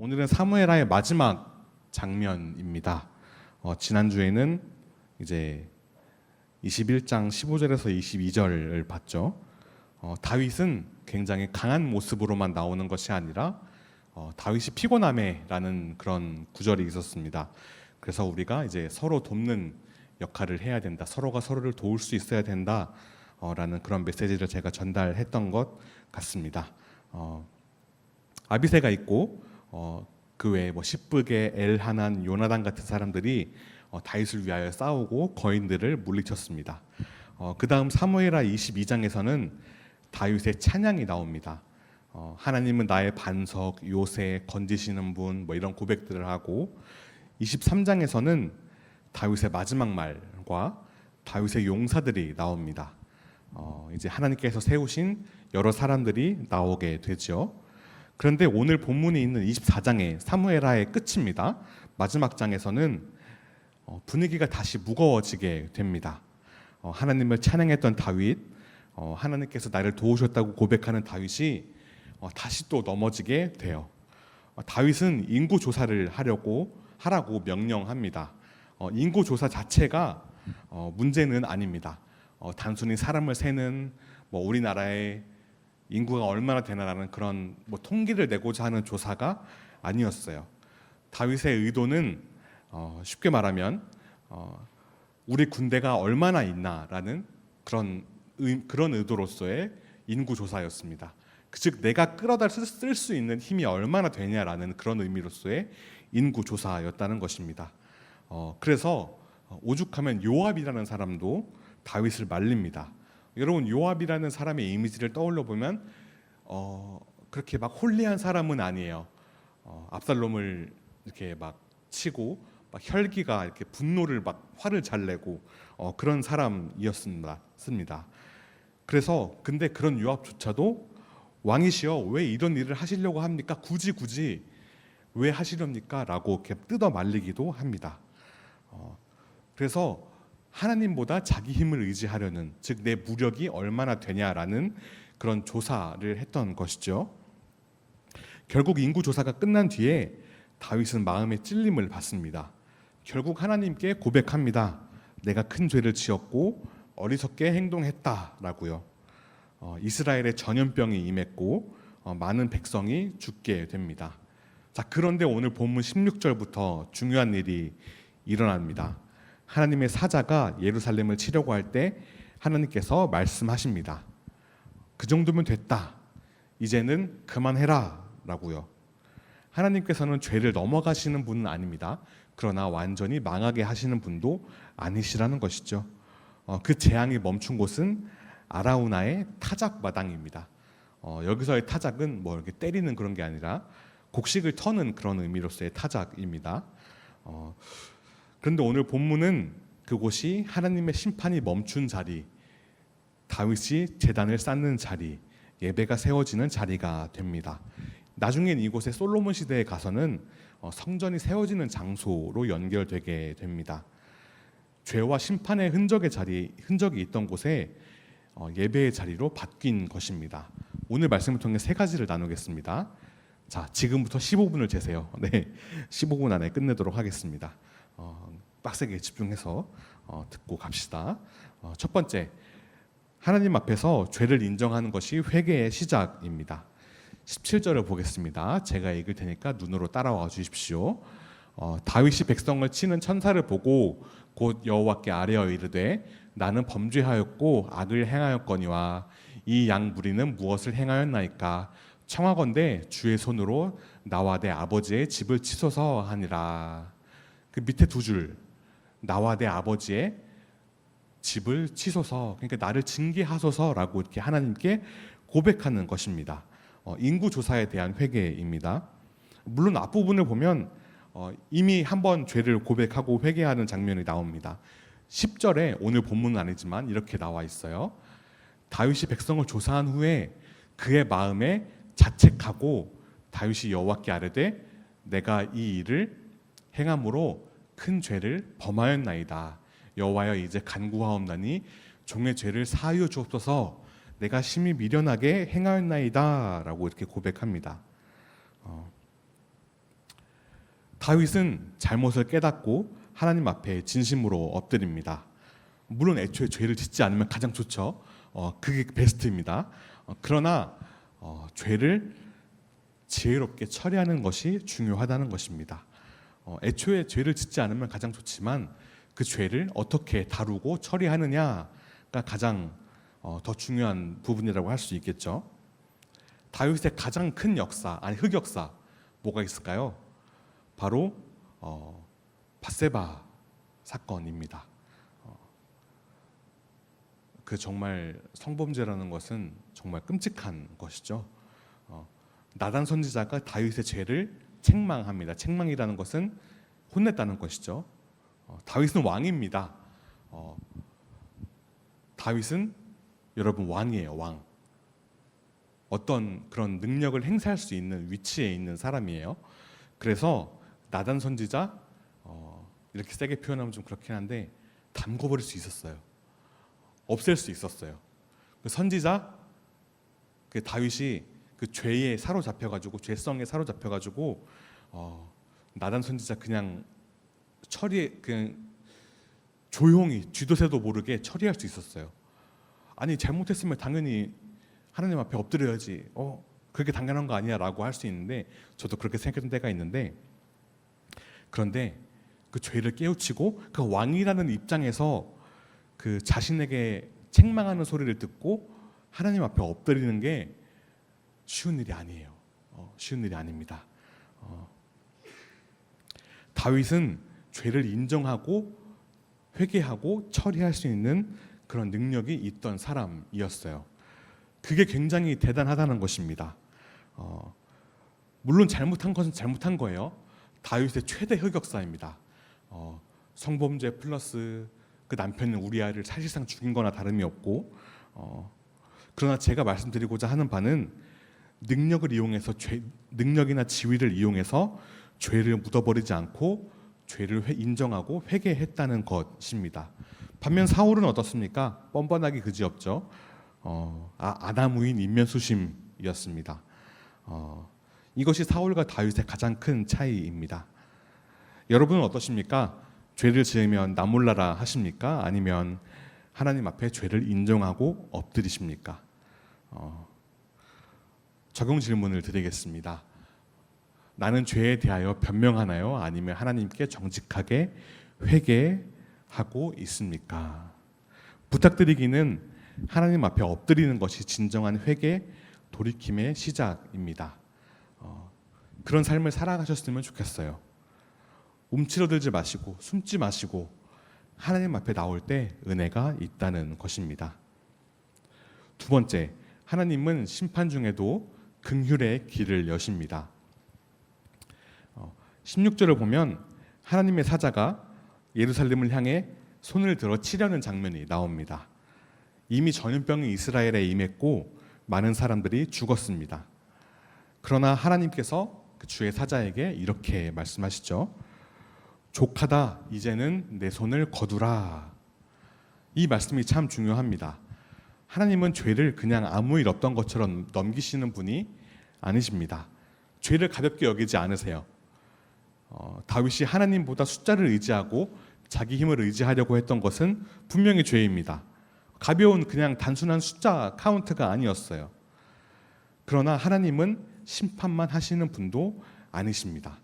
오늘은 사무엘하의 마지막 장면입니다. 지난주에는 이제 21장 15절에서 22절을 봤죠. 다윗은 굉장히 강한 모습으로만 나오는 것이 아니라 다윗이 피곤함에라는 그런 구절이 있었습니다. 그래서 우리가 이제 서로 돕는 역할을 해야 된다, 서로가 서로를 도울 수 있어야 된다 라는 그런 메시지를 제가 전달했던 것 같습니다. 아비새가 있고 그 외에 십브개, 엘하난, 요나단 같은 사람들이 다윗을 위하여 싸우고 거인들을 물리쳤습니다. 그 다음 사무엘하 22장에서는 다윗의 찬양이 나옵니다. 하나님은 나의 반석, 요새, 건지시는 분 이런 고백들을 하고, 23장에서는 다윗의 마지막 말과 다윗의 용사들이 나옵니다. 이제 하나님께서 세우신 여러 사람들이 나오게 되죠. 그런데 오늘 본문에 있는 24장의 사무엘하의 끝입니다. 마지막 장에서는 분위기가 다시 무거워지게 됩니다. 하나님을 찬양했던 다윗, 하나님께서 나를 도우셨다고 고백하는 다윗이 다시 또 넘어지게 돼요. 다윗은 인구 조사를 하라고 명령합니다. 인구 조사 자체가 문제는 아닙니다. 단순히 사람을 세는 우리나라의 인구가 얼마나 되나라는 그런 통계를 내고자 하는 조사가 아니었어요. 다윗의 의도는 쉽게 말하면 우리 군대가 얼마나 있나라는 그런 의도로서의 인구 조사였습니다. 즉 내가 끌어다 쓸 수 있는 힘이 얼마나 되냐라는 그런 의미로서의 인구 조사였다는 것입니다. 그래서 오죽하면 요압이라는 사람도 다윗을 말립니다. 여러분, 요압이라는 사람의 이미지를 떠올려 보면 그렇게 막 홀리한 사람은 아니에요. 압살롬을 이렇게 막 치고 혈기가 이렇게 분노를 화를 잘 내고 그런 사람이었습니다. 그래서 근데 그런 요압조차도 왕이시여 왜 이런 일을 하시려고 합니까? 굳이 왜 하시렵니까? 라고 이렇게 뜯어 말리기도 합니다. 그래서 하나님보다 자기 힘을 의지하려는, 즉 내 무력이 얼마나 되냐라는 그런 조사를 했던 것이죠. 결국 인구 조사가 끝난 뒤에 다윗은 마음의 찔림을 받습니다. 결국 하나님께 고백합니다. 내가 큰 죄를 지었고 어리석게 행동했다라고요. 이스라엘에 전염병이 임했고 많은 백성이 죽게 됩니다. 자, 그런데 오늘 본문 16절부터 중요한 일이 일어납니다. 하나님의 사자가 예루살렘을 치려고 할 때 하나님께서 말씀하십니다. 그 정도면 됐다. 이제는 그만해라 라고요. 하나님께서는 죄를 넘어가시는 분은 아닙니다. 그러나 완전히 망하게 하시는 분도 아니시라는 것이죠. 그 재앙이 멈춘 곳은 아라우나의 타작 마당입니다. 여기서의 타작은 이렇게 때리는 그런 게 아니라 곡식을 터는 그런 의미로서의 타작입니다. 그런데 오늘 본문은 그곳이 하나님의 심판이 멈춘 자리, 다윗이 제단을 쌓는 자리, 예배가 세워지는 자리가 됩니다. 나중엔 이곳에 솔로몬 시대에 가서는 성전이 세워지는 장소로 연결되게 됩니다. 죄와 심판의 흔적이 있던 곳에 예배의 자리로 바뀐 것입니다. 오늘 말씀을 통해 세 가지를 나누겠습니다. 자, 지금부터 15분을 재세요. 네, 15분 안에 끝내도록 하겠습니다. 빡세게 집중해서 듣고 갑시다. 첫 번째, 하나님 앞에서 죄를 인정하는 것이 회개의 시작입니다. 17절을 보겠습니다. 제가 읽을 테니까 눈으로 따라와 주십시오. 다윗이 백성을 치는 천사를 보고 곧 여호와께 아뢰어 이르되 나는 범죄하였고 악을 행하였거니와 이 양 무리는 무엇을 행하였나이까? 청하건대 주의 손으로 나와 내 아버지의 집을 치소서 하니라. 그 밑에 두 줄, 나와 내 아버지의 집을 치소서, 그러니까 나를 징계하소서라고 이렇게 하나님께 고백하는 것입니다. 인구 조사에 대한 회개입니다. 물론 앞부분을 보면 이미 한번 죄를 고백하고 회개하는 장면이 나옵니다. 10절에 오늘 본문은 아니지만 이렇게 나와 있어요. 다윗이 백성을 조사한 후에 그의 마음에 자책하고 다윗이 여호와께 아뢰되 내가 이 일을 행함으로 큰 죄를 범하였나이다. 여호와여 이제 간구하옵나니 종의 죄를 사하여 주옵소서. 내가 심히 미련하게 행하였나이다 라고 이렇게 고백합니다. 다윗은 잘못을 깨닫고 하나님 앞에 진심으로 엎드립니다. 물론 애초에 죄를 짓지 않으면 가장 좋죠. 그게 베스트입니다. 그러나 죄를 지혜롭게 처리하는 것이 중요하다는 것입니다. 애초에 죄를 짓지 않으면 가장 좋지만 그 죄를 어떻게 다루고 처리하느냐가 가장 더 중요한 부분이라고 할 수 있겠죠. 다윗의 가장 큰 역사, 아니 흑역사 뭐가 있을까요? 바로 밧세바 사건입니다. 그 정말 성범죄라는 것은 정말 끔찍한 것이죠. 나단 선지자가 다윗의 죄를 책망합니다. 책망이라는 것은 혼냈다는 것이죠. 다윗은 왕입니다. 다윗은 여러분 왕이에요, 왕. 어떤 그런 능력을 행사할 수 있는 위치에 있는 사람이에요. 그래서 나단 선지자 이렇게 세게 표현하면 좀 그렇긴 한데 담궈버릴 수 있었어요. 없앨 수 있었어요. 그 선지자, 그 다윗이 그 죄에 사로잡혀가지고 죄성에 사로잡혀가지고 나단 선지자 그냥 그냥 조용히 쥐도 새도 모르게 처리할 수 있었어요. 아니 잘못했으면 당연히 하나님 앞에 엎드려야지. 그렇게 당연한 거 아니야라고 할 수 있는데 저도 그렇게 생각했던 때가 있는데 그런데 그 죄를 깨우치고 그 왕이라는 입장에서 그 자신에게 책망하는 소리를 듣고 하나님 앞에 엎드리는 게 쉬운 일이 아니에요. 쉬운 일이 아닙니다. 다윗은 죄를 인정하고 회개하고 처리할 수 있는 그런 능력이 있던 사람이었어요. 그게 굉장히 대단하다는 것입니다. 물론 잘못한 것은 잘못한 거예요. 다윗의 최대 흑역사입니다. 성범죄 플러스 그 남편은 우리아를 사실상 죽인 거나 다름이 없고 그러나 제가 말씀드리고자 하는 바는 능력을 이용해서 능력이나 지위를 이용해서 죄를 묻어버리지 않고 죄를 인정하고 회개했다는 것입니다. 반면 사울은 어떻습니까? 뻔뻔하기 그지없죠. 아나무인 인면수심이었습니다. 이것이 사울과 다윗의 가장 큰 차이입니다. 여러분은 어떠십니까? 죄를 지으면 나 몰라라 하십니까? 아니면 하나님 앞에 죄를 인정하고 엎드리십니까? 적용 질문을 드리겠습니다. 나는 죄에 대하여 변명하나요? 아니면 하나님께 정직하게 회개하고 있습니까? 부탁드리기는 하나님 앞에 엎드리는 것이 진정한 회개, 돌이킴의 시작입니다. 그런 삶을 살아가셨으면 좋겠어요. 움츠러들지 마시고 숨지 마시고 하나님 앞에 나올 때 은혜가 있다는 것입니다. 두 번째, 하나님은 심판 중에도 긍휼의 길을 여십니다. 16절을 보면 하나님의 사자가 예루살렘을 향해 손을 들어 치려는 장면이 나옵니다. 이미 전염병이 이스라엘에 임했고 많은 사람들이 죽었습니다. 그러나 하나님께서 그 주의 사자에게 이렇게 말씀하시죠. 족하다, 이제는 내 손을 거두라. 이 말씀이 참 중요합니다. 하나님은 죄를 그냥 아무 일 없던 것처럼 넘기시는 분이 아니십니다. 죄를 가볍게 여기지 않으세요. 다윗이 하나님보다 숫자를 의지하고 자기 힘을 의지하려고 했던 것은 분명히 죄입니다. 가벼운 그냥 단순한 숫자 카운트가 아니었어요. 그러나 하나님은 심판만 하시는 분도 아니십니다.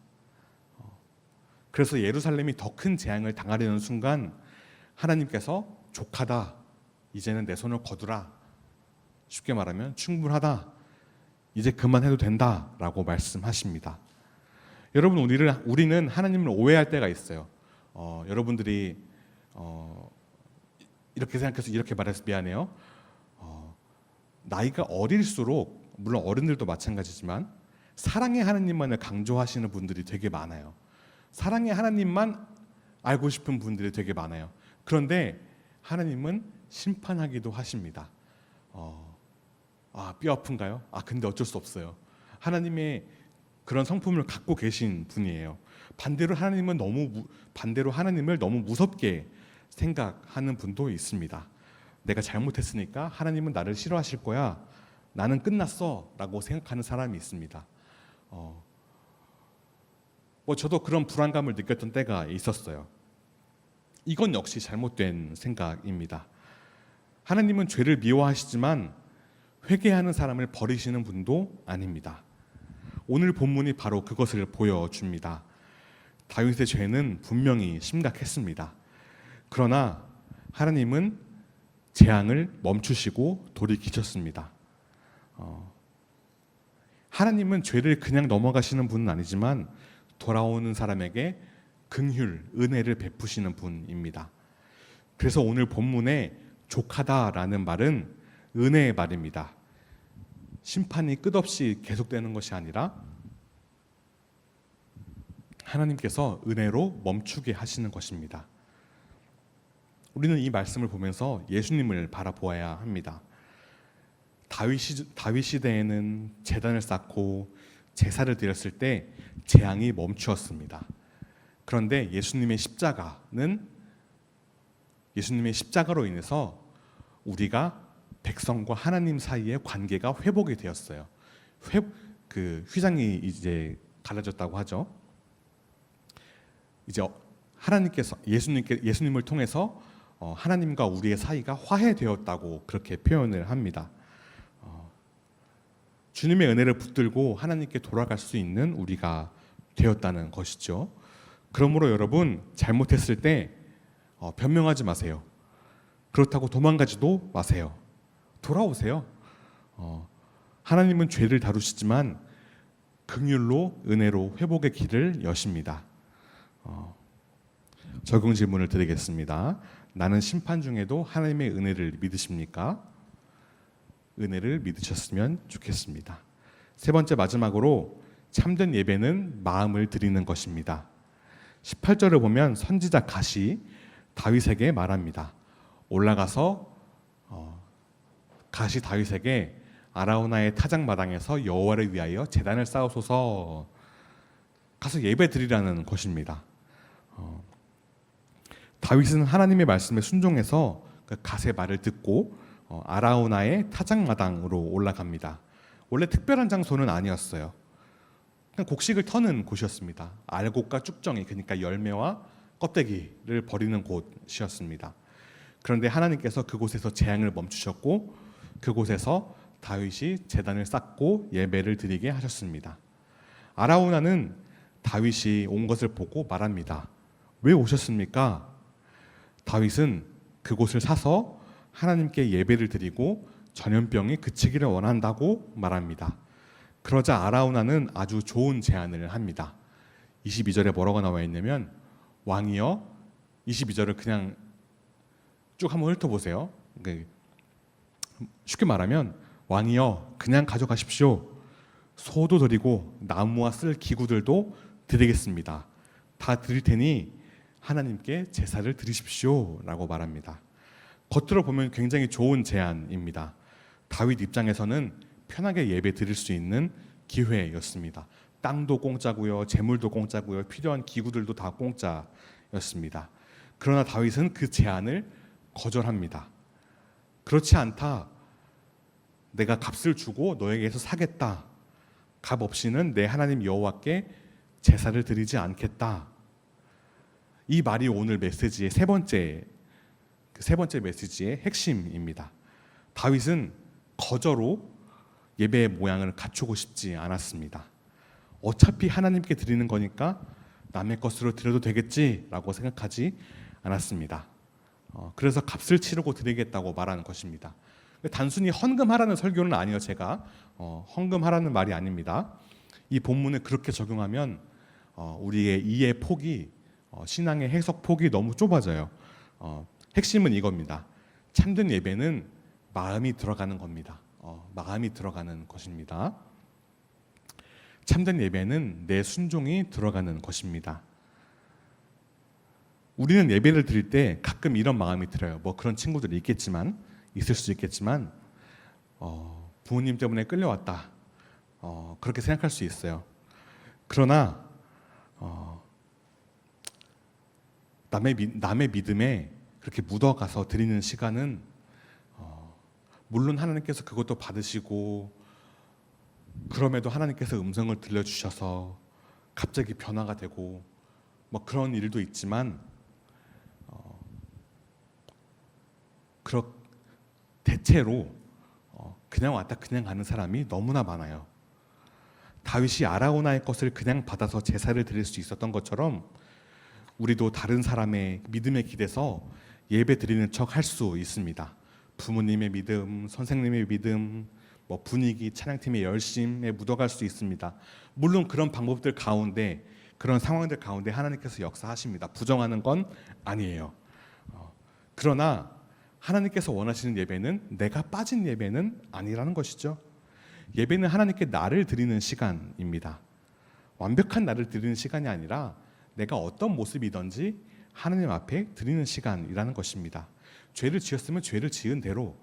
그래서 예루살렘이 더 큰 재앙을 당하려는 순간 하나님께서 족하다, 이제는 내 손을 거두라. 쉽게 말하면 충분하다, 이제 그만해도 된다라고 말씀하십니다. 여러분, 우리는 하나님을 오해할 때가 있어요. 여러분들이 이렇게 생각해서 이렇게 말해서 미안해요. 나이가 어릴수록, 물론 어른들도 마찬가지지만 사랑의 하나님만을 강조하시는 분들이 되게 많아요. 사랑의 하나님만 알고 싶은 분들이 되게 많아요. 그런데 하나님은 심판하기도 하십니다. 뼈 아픈가요? 근데 어쩔 수 없어요. 하나님의 그런 성품을 갖고 계신 분이에요. 반대로 하나님을 너무 무섭게 생각하는 분도 있습니다. 내가 잘못했으니까 하나님은 나를 싫어하실 거야. 나는 끝났어 라고 생각하는 사람이 있습니다. 저도 그런 불안감을 느꼈던 때가 있었어요. 이건 역시 잘못된 생각입니다. 하나님은 죄를 미워하시지만 회개하는 사람을 버리시는 분도 아닙니다. 오늘 본문이 바로 그것을 보여줍니다. 다윗의 죄는 분명히 심각했습니다. 그러나 하나님은 재앙을 멈추시고 돌이키셨습니다. 하나님은 죄를 그냥 넘어가시는 분은 아니지만 돌아오는 사람에게 긍휼, 은혜를 베푸시는 분입니다. 그래서 오늘 본문에 족하다라는 말은 은혜의 말입니다. 심판이 끝없이 계속되는 것이 아니라 하나님께서 은혜로 멈추게 하시는 것입니다. 우리는 이 말씀을 보면서 예수님을 바라보아야 합니다. 다윗 시대에는 제단을 쌓고 제사를 드렸을 때 재앙이 멈추었습니다. 그런데 예수님의 십자가로 인해서 우리가 백성과 하나님 사이의 관계가 회복이 되었어요. 그 휘장이 이제 갈라졌다고 하죠. 이제 예수님을 통해서 하나님과 우리의 사이가 화해되었다고 그렇게 표현을 합니다. 주님의 은혜를 붙들고 하나님께 돌아갈 수 있는 우리가 되었다는 것이죠. 그러므로 여러분, 잘못했을 때 변명하지 마세요. 그렇다고 도망가지도 마세요. 돌아오세요. 하나님은 죄를 다루시지만 긍휼로 은혜로 회복의 길을 여십니다. 적용 질문을 드리겠습니다. 나는 심판 중에도 하나님의 은혜를 믿으십니까? 은혜를 믿으셨으면 좋겠습니다. 세 번째, 마지막으로 참된 예배는 마음을 드리는 것입니다. 18절을 보면 선지자 갓이 다윗에게 말합니다. 올라가서 갓이 다윗에게 아라우나의 타작마당에서 여호와를 위하여 제단을 쌓으소서, 가서 예배 드리라는 것입니다. 다윗은 하나님의 말씀에 순종해서 그 갓의 말을 듣고 아라우나의 타작마당으로 올라갑니다. 원래 특별한 장소는 아니었어요. 그냥 곡식을 터는 곳이었습니다. 알곡과 쭉정이, 그러니까 열매와 껍데기를 버리는 곳이었습니다. 그런데 하나님께서 그곳에서 재앙을 멈추셨고 그곳에서 다윗이 제단을 쌓고 예배를 드리게 하셨습니다. 아라우나는 다윗이 온 것을 보고 말합니다. 왜 오셨습니까? 다윗은 그곳을 사서 하나님께 예배를 드리고 전염병이 그치기를 원한다고 말합니다. 그러자 아라우나는 아주 좋은 제안을 합니다. 22절에 뭐라고 나와 있냐면, 왕이여, 22절을 그냥 쭉 한번 훑어보세요. 쉽게 말하면, 왕이여 그냥 가져가십시오. 소도 드리고 나무와 쓸 기구들도 드리겠습니다. 다 드릴 테니 하나님께 제사를 드리십시오 라고 말합니다. 겉으로 보면 굉장히 좋은 제안입니다. 다윗 입장에서는 편하게 예배 드릴 수 있는 기회였습니다. 땅도 공짜고요, 재물도 공짜고요, 필요한 기구들도 다 공짜였습니다. 그러나 다윗은 그 제안을 거절합니다. 그렇지 않다. 내가 값을 주고 너에게서 사겠다. 값 없이는 내 하나님 여호와께 제사를 드리지 않겠다. 이 말이 오늘 메시지의 세 번째 메시지의 핵심입니다. 다윗은 거저로 예배의 모양을 갖추고 싶지 않았습니다. 어차피 하나님께 드리는 거니까 남의 것으로 드려도 되겠지라고 생각하지 않았습니다. 그래서 값을 치르고 드리겠다고 말하는 것입니다. 단순히 헌금하라는 설교는 아니에요. 제가 헌금하라는 말이 아닙니다. 이 본문을 그렇게 적용하면 우리의 이해 폭이, 신앙의 해석 폭이 너무 좁아져요. 핵심은 이겁니다. 참된 예배는 마음이 들어가는 겁니다. 마음이 들어가는 것입니다. 참된 예배는 내 순종이 들어가는 것입니다. 우리는 예배를 드릴 때 가끔 이런 마음이 들어요. 뭐 그런 친구들이 있을 수 있겠지만 부모님 때문에 끌려왔다. 그렇게 생각할 수 있어요. 그러나 남의 믿음에 그렇게 묻어가서 드리는 시간은 물론 하나님께서 그것도 받으시고, 그럼에도 하나님께서 음성을 들려주셔서 갑자기 변화가 되고 뭐 그런 일도 있지만 대체로 그냥 왔다 그냥 가는 사람이 너무나 많아요. 다윗이 아라우나의 것을 그냥 받아서 제사를 드릴 수 있었던 것처럼 우리도 다른 사람의 믿음에 기대서 예배 드리는 척 할 수 있습니다. 부모님의 믿음, 선생님의 믿음, 뭐 분위기, 찬양팀의 열심에 묻어갈 수 있습니다. 물론 그런 방법들 가운데, 그런 상황들 가운데 하나님께서 역사하십니다. 부정하는 건 아니에요. 그러나 하나님께서 원하시는 예배는 내가 빠진 예배는 아니라는 것이죠. 예배는 하나님께 나를 드리는 시간입니다. 완벽한 나를 드리는 시간이 아니라 내가 어떤 모습이든지 하나님 앞에 드리는 시간이라는 것입니다. 죄를 지었으면 죄를 지은 대로,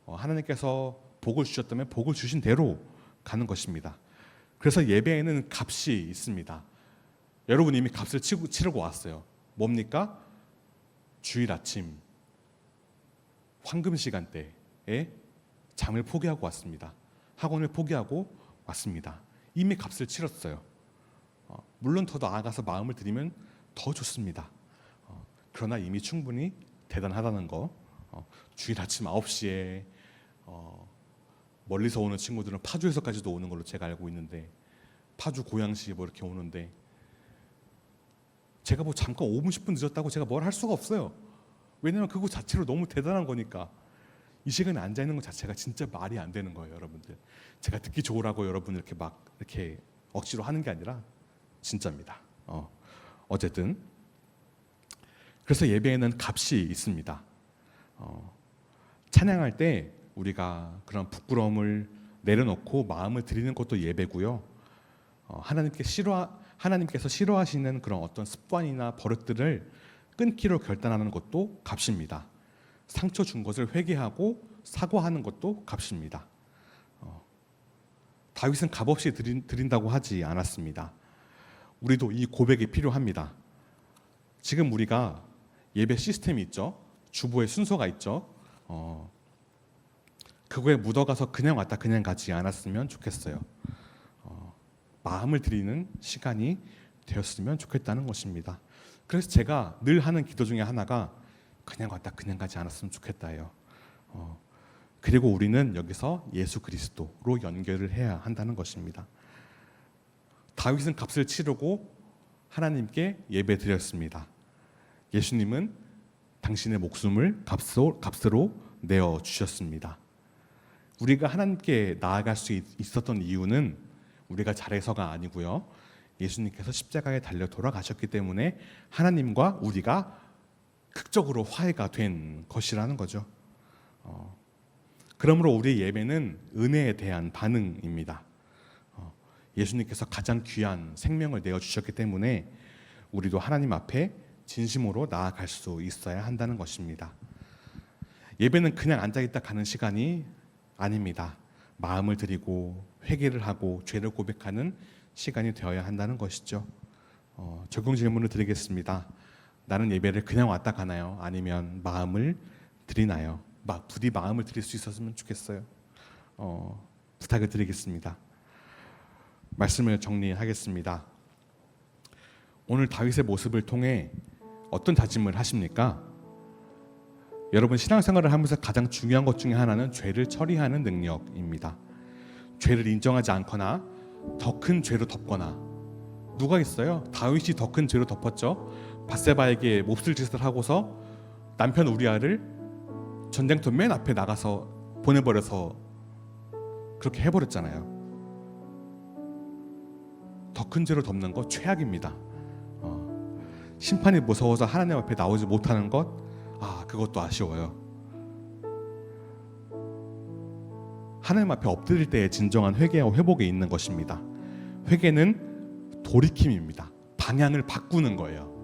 하나님께서 복을 주셨다면 복을 주신 대로 가는 것입니다. 그래서 예배에는 값이 있습니다. 여러분 이미 값을 치르고 왔어요. 뭡니까? 주일 아침 황금 시간대에 잠을 포기하고 왔습니다. 학원을 포기하고 왔습니다. 이미 값을 치렀어요. 물론 더 나아가서 마음을 드리면 더 좋습니다. 그러나 이미 충분히 대단하다는 거. 주일 아침 9시에 멀리서 오는 친구들은 파주에서까지도 오는 걸로 제가 알고 있는데, 파주 고양시 뭐 이렇게 오는데 제가 뭐 잠깐 5분 10분 늦었다고 제가 뭘 할 수가 없어요. 왜냐하면 그거 자체로 너무 대단한 거니까. 이 시간에 앉아 있는 것 자체가 진짜 말이 안 되는 거예요, 여러분들. 제가 듣기 좋으라고 여러분 이렇게 막 이렇게 억지로 하는 게 아니라 진짜입니다. 어쨌든 그래서 예배에는 값이 있습니다. 찬양할 때 우리가 그런 부끄러움을 내려놓고 마음을 드리는 것도 예배고요. 하나님께서 싫어하시는 그런 어떤 습관이나 버릇들을 끊기로 결단하는 것도 값입니다. 상처 준 것을 회개하고 사과하는 것도 값입니다. 다윗은 값없이 드린다고 하지 않았습니다. 우리도 이 고백이 필요합니다. 지금 우리가 예배 시스템이 있죠. 주보의 순서가 있죠. 그거에 묻어가서 그냥 왔다 그냥 가지 않았으면 좋겠어요. 마음을 드리는 시간이 되었으면 좋겠다는 것입니다. 그래서 제가 늘 하는 기도 중에 하나가 그냥 왔다 그냥 가지 않았으면 좋겠다예요. 그리고 우리는 여기서 예수 그리스도로 연결을 해야 한다는 것입니다. 다윗은 값을 치르고 하나님께 예배 드렸습니다. 예수님은 당신의 목숨을 값으로 내어 주셨습니다. 우리가 하나님께 나아갈 수 있었던 이유는 우리가 잘해서가 아니고요. 예수님께서 십자가에 달려 돌아가셨기 때문에 하나님과 우리가 극적으로 화해가 된 것이라는 거죠. 그러므로 우리의 예배는 은혜에 대한 반응입니다. 예수님께서 가장 귀한 생명을 내어주셨기 때문에 우리도 하나님 앞에 진심으로 나아갈 수 있어야 한다는 것입니다. 예배는 그냥 앉아있다 가는 시간이 아닙니다. 마음을 드리고 회개를 하고 죄를 고백하는 시간이 되어야 한다는 것이죠. 적용 질문을 드리겠습니다. 나는 예배를 그냥 왔다 가나요? 아니면 마음을 드리나요? 부디 마음을 드릴 수 있었으면 좋겠어요. 부탁을 드리겠습니다. 말씀을 정리하겠습니다. 오늘 다윗의 모습을 통해 어떤 다짐을 하십니까? 여러분 신앙생활을 하면서 가장 중요한 것 중에 하나는 죄를 처리하는 능력입니다. 죄를 인정하지 않거나 더 큰 죄로 덮거나. 누가 있어요? 다윗이 더 큰 죄로 덮었죠. 밧세바에게 몹쓸 짓을 하고서 남편 우리아를 전쟁터 맨 앞에 나가서 보내버려서 그렇게 해버렸잖아요. 더 큰 죄로 덮는 것 최악입니다. 심판이 무서워서 하나님 앞에 나오지 못하는 것, 그것도 아쉬워요. 하나님 앞에 엎드릴 때의 진정한 회개와 회복에 있는 것입니다. 회개는 돌이킴입니다. 방향을 바꾸는 거예요.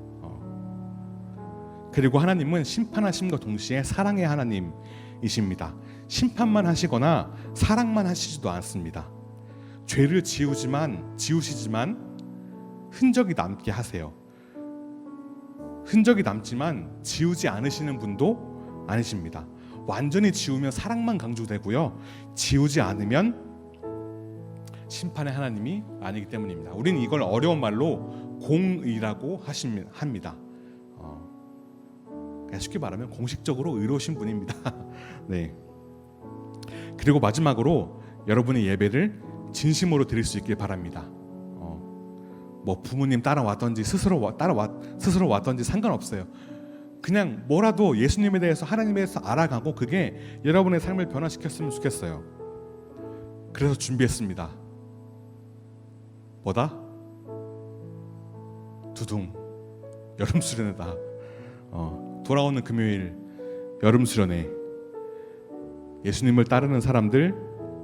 그리고 하나님은 심판하심과 동시에 사랑의 하나님이십니다. 심판만 하시거나 사랑만 하시지도 않습니다. 죄를 지우시지만 흔적이 남게 하세요. 흔적이 남지만 지우지 않으시는 분도 아니십니다. 완전히 지우면 사랑만 강조되고요. 지우지 않으면 심판의 하나님이 아니기 때문입니다. 우리는 이걸 어려운 말로 공의라고 합니다. 그냥 쉽게 말하면 공식적으로 의로우신 분입니다. 네. 그리고 마지막으로 여러분의 예배를 진심으로 드릴 수 있길 바랍니다. 뭐 부모님 따라왔던지 스스로 왔던지 상관없어요. 그냥 뭐라도 예수님에 대해서, 하나님에 대해서 알아가고 그게 여러분의 삶을 변화시켰으면 좋겠어요. 그래서 준비했습니다. 뭐다? 두둥 여름 수련회다. 돌아오는 금요일 여름 수련회, 예수님을 따르는 사람들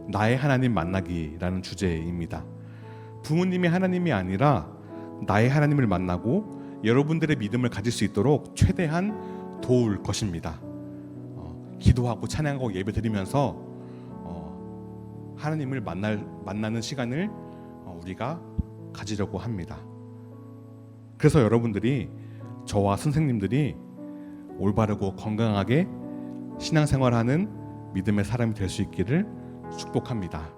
나의 하나님 만나기라는 주제입니다. 부모님이 하나님이 아니라 나의 하나님을 만나고 여러분들의 믿음을 가질 수 있도록 최대한 도울 것입니다. 기도하고 찬양하고 예배드리면서 하나님을 만나는 시간을 우리가 가지려고 합니다. 그래서 여러분들이, 저와 선생님들이 올바르고 건강하게 신앙생활하는 믿음의 사람이 될 수 있기를 축복합니다.